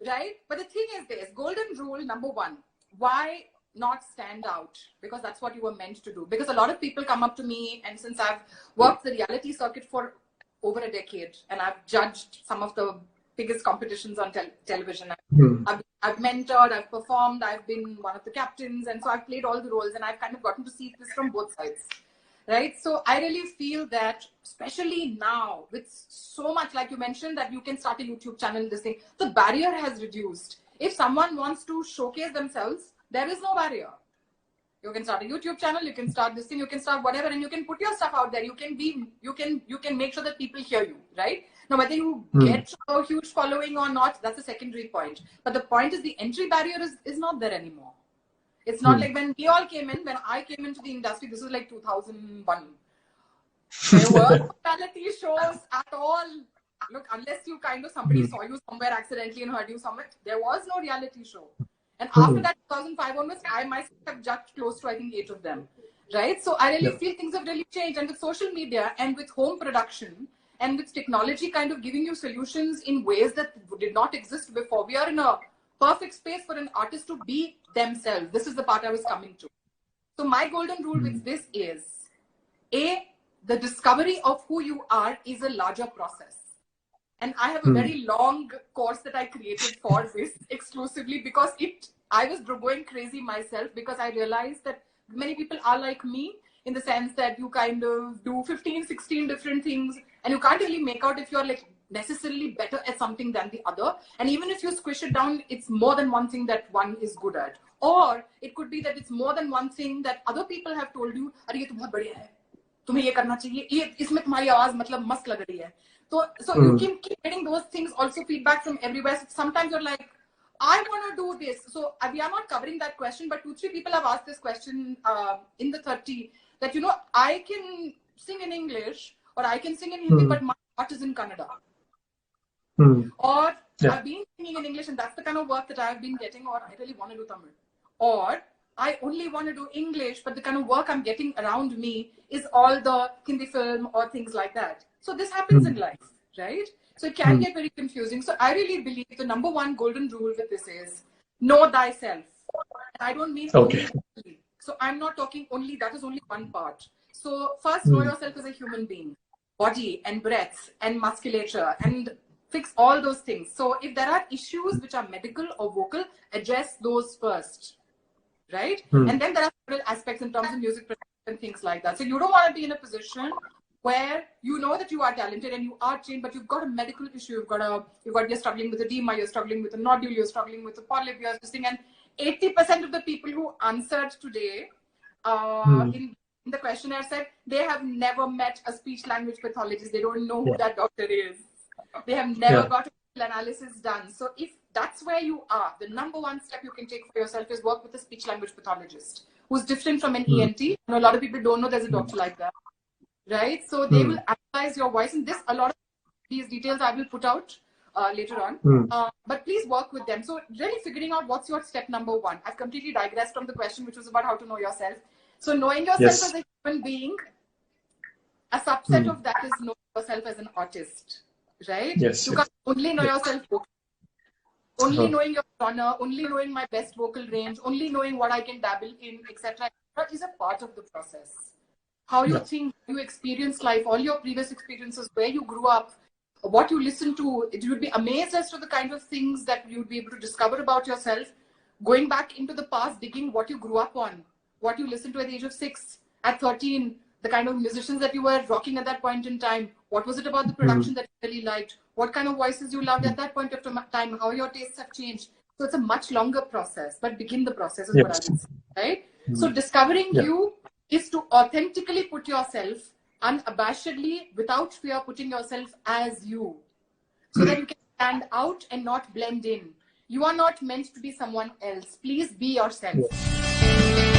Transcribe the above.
right? But the thing is this, golden rule number one, why not stand out? Because that's what you were meant to do. Because a lot of people come up to me, and since I've worked the reality circuit for over a decade, and I've judged some of the biggest competitions on television. I've mentored, I've performed, I've been one of the captains, and so I've played all the roles, and I've kind of gotten to see this from both sides, right? So I really feel that, especially now, with so much, like you mentioned, that you can start a YouTube channel, this thing, the barrier has reduced. If someone wants to showcase themselves, there is no barrier. You can start a YouTube channel, you can start this thing, you can start whatever, and you can put your stuff out there. You can make sure that people hear you, right? Now, whether you get a huge following or not, that's a secondary point. But the point is the entry barrier is not there anymore. It's not like when we all came in, when I came into the industry, this was like 2001. There were reality shows at all. Look, unless you kind of, somebody saw you somewhere accidentally and heard you somewhere, there was no reality show. And after that, 2005 onwards, I myself have judged close to, I think, 8 of them, right? So I really feel things have really changed. And with social media and with home production and with technology kind of giving you solutions in ways that did not exist before, we are in a perfect space for an artist to be themselves. This is the part I was coming to. So my golden rule with this is, A, the discovery of who you are is a larger process. And I have a very long course that I created for this exclusively because I was going crazy myself, because I realized that many people are like me in the sense that you kind of do 15, 16 different things and you can't really make out if you're like necessarily better at something than the other. And even if you squish it down, it's more than one thing that one is good at. Or it could be that it's more than one thing that other people have told you, "Arey, ye to bahut badhiya hai. तुम्हें ये करना चाहिए, ये इसमें तुम्हारी आवाज मतलब मस्त लग रही है." So you keep getting those things, also feedback from everywhere. So sometimes you're like, I want to do this. So we are not covering that question, but 2-3 people have asked this question in the 30 that, I can sing in English or I can sing in Hindi, but my heart is in Kannada. Or I've been singing in English and that's the kind of work that I've been getting, or I really want to do Tamil. Or I only want to do English, but the kind of work I'm getting around me is all the Hindi film or things like that. So this happens in life, right? So it can get very confusing. So I really believe the number one golden rule with this is know thyself. And I don't mean only. So I'm not talking only, that is only one part. So first know yourself as a human being, body and breath and musculature, and fix all those things. So if there are issues which are medical or vocal, address those first, right? And then there are several aspects in terms of music and things like that. So you don't want to be in a position where you know that you are talented and you are trained, but you've got a medical issue. You're struggling with edema, you're struggling with a nodule, you're struggling with a polyp, you're listening. And 80% of the people who answered today in the questionnaire said they have never met a speech language pathologist. They don't know who that doctor is. They have never got a analysis done. So if that's where you are, the number one step you can take for yourself is work with a speech language pathologist who's different from an ENT. I know a lot of people don't know there's a doctor like that, right? So they will analyze your voice, and a lot of these details I will put out later on. But please work with them. So really figuring out what's your step number one. I've completely digressed from the question, which was about how to know yourself. So knowing yourself as a human being, a subset of that is knowing yourself as an artist, right? Yes. You can't only know yourself vocally. Only knowing your genre, only knowing my best vocal range, only knowing what I can dabble in, etc. That is a part of the process. How you think, you experience life, all your previous experiences, where you grew up, what you listen to, you would be amazed as to the kind of things that you would be able to discover about yourself, going back into the past, digging what you grew up on, what you listened to at the age of 6, at 13, the kind of musicians that you were rocking at that point in time. What was it about the production that you really liked? What kind of voices you loved at that point of time? How your tastes have changed? So it's a much longer process, but begin the process is what I would say, right? So discovering you is to authentically put yourself unabashedly, without fear, putting yourself as you, so that you can stand out and not blend in. You are not meant to be someone else. Please be yourself.